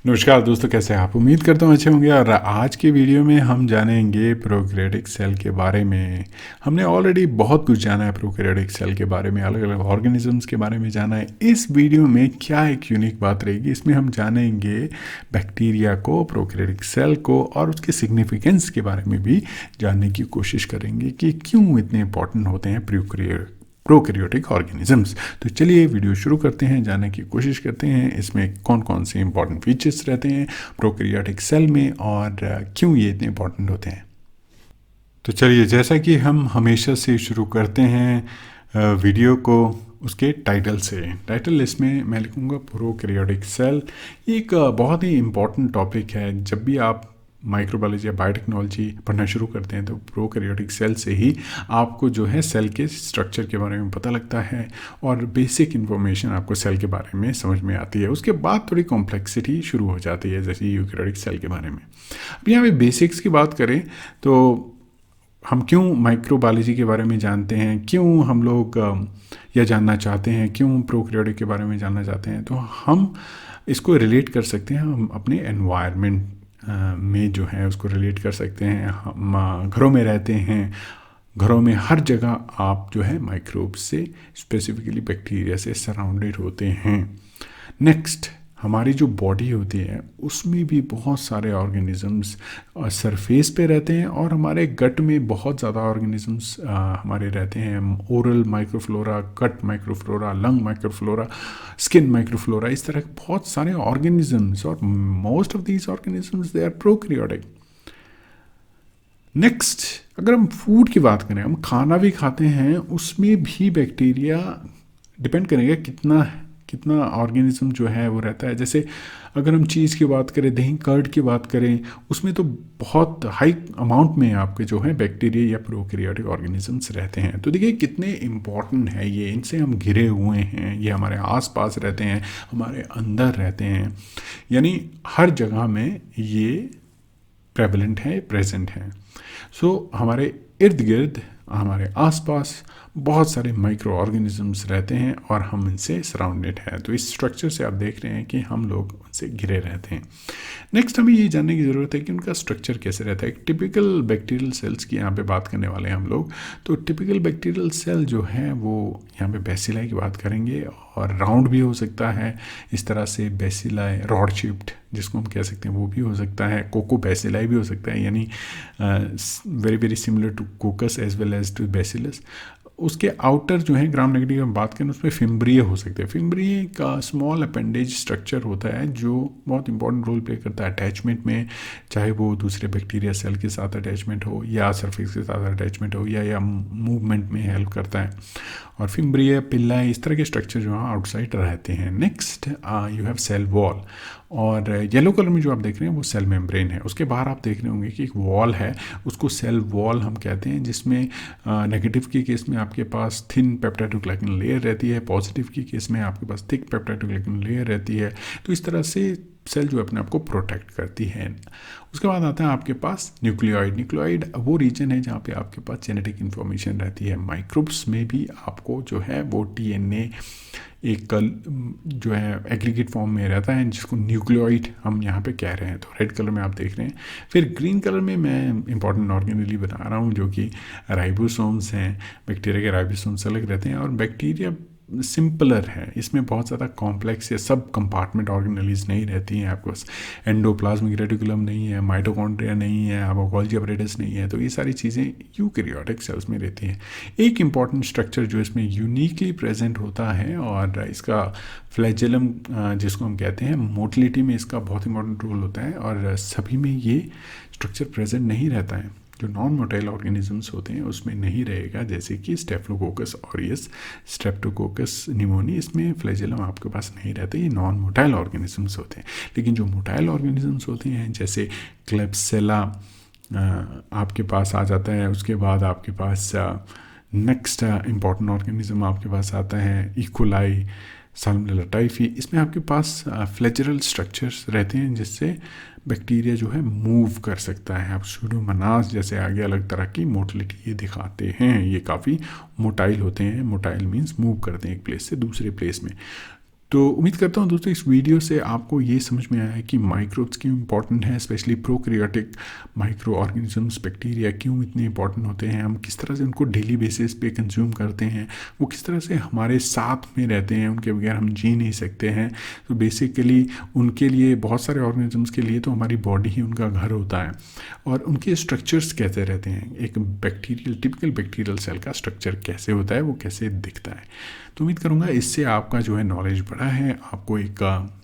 नमस्कार दोस्तों, कैसे हैं आप? उम्मीद करता हूँ अच्छे होंगे। और आज के वीडियो में हम जानेंगे प्रोकैरियोटिक सेल के बारे में। हमने ऑलरेडी बहुत कुछ जाना है प्रोकैरियोटिक सेल के बारे में, अलग अलग ऑर्गेनिजम्स के बारे में जाना है। इस वीडियो में क्या एक यूनिक बात रहेगी, इसमें हम जानेंगे बैक्टीरिया को, प्रोकैरियोटिक सेल को और उसके सिग्निफिकेंस के बारे में भी जानने की कोशिश करेंगे कि क्यों इतने इंपॉर्टेंट होते हैं प्रोकैरियोटिक ऑर्गेनिजम्स। तो चलिए वीडियो शुरू करते हैं, जानने की कोशिश करते हैं इसमें कौन कौन से इंपॉर्टेंट फीचर्स रहते हैं प्रोकैरियोटिक सेल में और क्यों ये इतने इंपॉर्टेंट होते हैं। तो चलिए, जैसा कि हम हमेशा से शुरू करते हैं वीडियो को उसके टाइटल से। टाइटल इसमें मैं लिखूँगा प्रोकैरियोटिक सेल। ये एक बहुत ही इम्पॉर्टेंट टॉपिक है। जब भी आप माइक्रोबायोलॉजी या बायोटेक्नोलॉजी पढ़ना शुरू करते हैं तो प्रोकैरियोटिक सेल से ही आपको जो है सेल के स्ट्रक्चर के बारे में पता लगता है और बेसिक इन्फॉर्मेशन आपको सेल के बारे में समझ में आती है। उसके बाद थोड़ी कॉम्प्लेक्सिटी शुरू हो जाती है, जैसे यूकैरियोटिक सेल के बारे में। अब यहाँ पे बेसिक्स की बात करें तो हम क्यों माइक्रोबायोलॉजी के बारे में जानते हैं, क्यों हम लोग यह जानना चाहते हैं, क्यों प्रोकैरियोटिक के बारे में जानना चाहते हैं, तो हम इसको रिलेट कर सकते हैं। हम अपने एनवायरनमेंट में जो है उसको रिलेट कर सकते हैं। हम घरों में रहते हैं, घरों में हर जगह आप जो है माइक्रोब से, स्पेसिफिकली बैक्टीरिया से सराउंडेड होते हैं। नेक्स्ट, हमारी जो बॉडी होती है उसमें भी बहुत सारे ऑर्गेनिजम्स सरफेस पे रहते हैं और हमारे गट में बहुत ज़्यादा ऑर्गेनिजम्स हमारे रहते हैं। Oral microflora, gut microflora, lung microflora, skin microflora, इस तरह के बहुत सारे ऑर्गेनिजम्स, और most of these organisms they are prokaryotic. Next, अगर हम फूड की बात करें, हम खाना भी खाते हैं, उसमें भी बैक्टीरिया डिपेंड करेगा कितना कितना ऑर्गेनिज्म जो है वो रहता है। जैसे अगर हम चीज़ की बात करें, दही कर्ड की बात करें, उसमें तो बहुत हाई अमाउंट में आपके जो है बैक्टीरिया या प्रोकैरियोटिक ऑर्गेनिजम्स रहते हैं। तो देखिए कितने इम्पॉर्टेंट है ये, इनसे हम घिरे हुए हैं, ये हमारे आसपास रहते हैं, हमारे अंदर रहते हैं, यानी हर जगह में ये प्रेवलेंट है, प्रेजेंट है। सो हमारे इर्द गिर्द, हमारे आसपास बहुत सारे माइक्रो ऑर्गेनिजम्स रहते हैं और हम इनसे सराउंडेड हैं। तो इस स्ट्रक्चर से आप देख रहे हैं कि हम लोग उनसे घिरे रहते हैं। नेक्स्ट, हमें ये जानने की ज़रूरत है कि उनका स्ट्रक्चर कैसे रहता है। टिपिकल बैक्टीरियल सेल्स की यहाँ पे बात करने वाले हैं हम लोग। तो टिपिकल बैक्टीरियल सेल जो है वो यहाँ पे बेसिलाई की बात करेंगे, और राउंड भी हो सकता है इस तरह से, बेसिलाई रॉड शेप्ड जिसको हम कह सकते हैं वो भी हो सकता है, कोको बेसिलाई भी हो सकता है, यानी very very similar to coccus as well as to bacillus. उसके आउटर जो है ग्राम नेगेटिव की हम बात करें, उसमें फिम्ब्रिय हो सकते हैं। फिम्ब्रिय का स्मॉल अपेंडेज स्ट्रक्चर होता है जो बहुत इंपॉर्टेंट रोल प्ले करता है अटैचमेंट में, चाहे वो दूसरे बैक्टीरिया सेल के साथ अटैचमेंट हो या सरफेस के साथ अटैचमेंट हो या मूवमेंट में हेल्प करता है। और फिम्ब्रिय, पिल्ला, इस तरह के स्ट्रक्चर जो है आउटसाइड रहते हैं। Next, you have cell wall, और येलो कलर में जो आप देख रहे हैं वो सेल मेम्ब्रेन है। उसके बाहर आप देख रहे होंगे कि एक वॉल है, उसको सेल वॉल हम कहते हैं, जिसमें नेगेटिव के केस में आपके पास थिन पेप्टाइडोग्लाइकन लेयर रहती है, पॉजिटिव के केस में आपके पास थिक पेप्टाइडोग्लाइकन लेयर रहती है। तो इस तरह से सेल जो अपने आप को प्रोटेक्ट करती है। उसके बाद आता है आपके पास न्यूक्लियोइड। न्यूक्लियोइड वो रीजन है जहाँ पे आपके पास जेनेटिक इन्फॉर्मेशन रहती है। माइक्रोब्स में भी आपको जो है वो डीएनए एक जो है एग्रीगेट फॉर्म में रहता है, जिसको न्यूक्लियोइड हम यहाँ पे कह रहे हैं। तो रेड कलर में आप देख रहे हैं। फिर ग्रीन कलर में मैं इंपॉर्टेंट ऑर्गेनेली बना रहा हूँ, जो कि राइबोसोम्स हैं। बैक्टीरिया के राइबोसोम्स अलग रहते हैं और बैक्टीरिया सिंपलर है, इसमें बहुत ज़्यादा कॉम्प्लेक्स या सब कंपार्टमेंट ऑर्गेनेलीज नहीं रहती हैं। आपको एंडोप्लाज्मिक रेटिकुलम नहीं है, माइटोकॉन्ड्रिया नहीं है, आपको गोल्गी अपरेटस नहीं है। तो ये सारी चीज़ें यूकैरियोटिक सेल्स में रहती हैं। एक इम्पॉर्टेंट स्ट्रक्चर जो इसमें यूनिकली प्रेजेंट होता है, और इसका फ्लैजेलम जिसको हम कहते हैं, मोटिलिटी में इसका बहुत इंपॉर्टेंट रोल होता है, और सभी में ये स्ट्रक्चर प्रेजेंट नहीं रहता है। जो नॉन मोटाइल ऑर्गेनिजम्स होते हैं उसमें नहीं रहेगा, जैसे कि स्टेफिलोकोकस ऑरियस, स्ट्रेप्टोकोकस निमोनी, इसमें फ्लैजेलम आपके पास नहीं रहते। ये नॉन मोटाइल ऑर्गेनिजम्स होते हैं। लेकिन जो मोटाइल ऑर्गेनिजम्स होते हैं, जैसे क्लेब्सेला आपके पास आ जाता है। उसके बाद आपके पास नेक्स्ट इंपॉर्टेंट ऑर्गेनिज्म आपके पास आता है इकोलाई, साल्मोनेला टाइफी। इसमें आपके पास फ्लैजेरल स्ट्रक्चर्स रहते हैं जिससे बैक्टीरिया जो है मूव कर सकता है। आप सूडोमोनास जैसे आगे अलग तरह की मोटिलिटी ये दिखाते हैं। ये काफ़ी मोटाइल होते हैं। मोटाइल मीन्स मूव करते हैं एक प्लेस से दूसरे प्लेस में। तो उम्मीद करता हूँ दोस्तों इस वीडियो से आपको ये समझ में आया है कि माइक्रोब्स क्यों इंपॉर्टेंट है, specially prokaryotic micro organisms bacteria क्यों इतने इंपॉर्टेंट होते हैं, हम किस तरह से उनको डेली बेसिस पे कंज्यूम करते हैं, वो किस तरह से हमारे साथ में रहते हैं, उनके बगैर हम जी नहीं सकते हैं। तो बेसिकली उनके लिए, बहुत सारे ऑर्गेनिजम्स के लिए तो हमारी बॉडी ही उनका घर होता है, और उनके स्ट्रक्चर्स कैसे रहते हैं, एक टिपिकल बैक्टीरियल सेल का स्ट्रक्चर कैसे होता है, वो कैसे दिखता है। तो उम्मीद करूँगा इससे आपका जो है नॉलेज बढ़ा है, आपको एक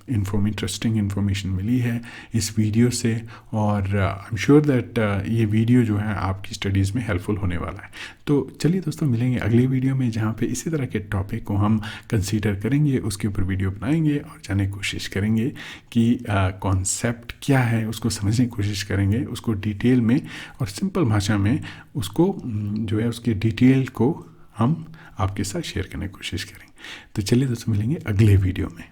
इंटरेस्टिंग इन्फॉर्मेशन मिली है इस वीडियो से, और आई एम श्योर दैट ये वीडियो जो है आपकी स्टडीज़ में हेल्पफुल होने वाला है। तो चलिए दोस्तों, मिलेंगे अगली वीडियो में जहाँ पे इसी तरह के टॉपिक को हम कंसीडर करेंगे, उसके ऊपर वीडियो बनाएंगे और जानने की कोशिश करेंगे कि कॉन्सेप्ट क्या है, उसको समझने की कोशिश करेंगे, उसको डिटेल में और सिंपल भाषा में उसको जो है उसके डिटेल को हम आपके साथ शेयर करने की कोशिश करेंगे। तो चलिए दोस्तों, मिलेंगे अगले वीडियो में।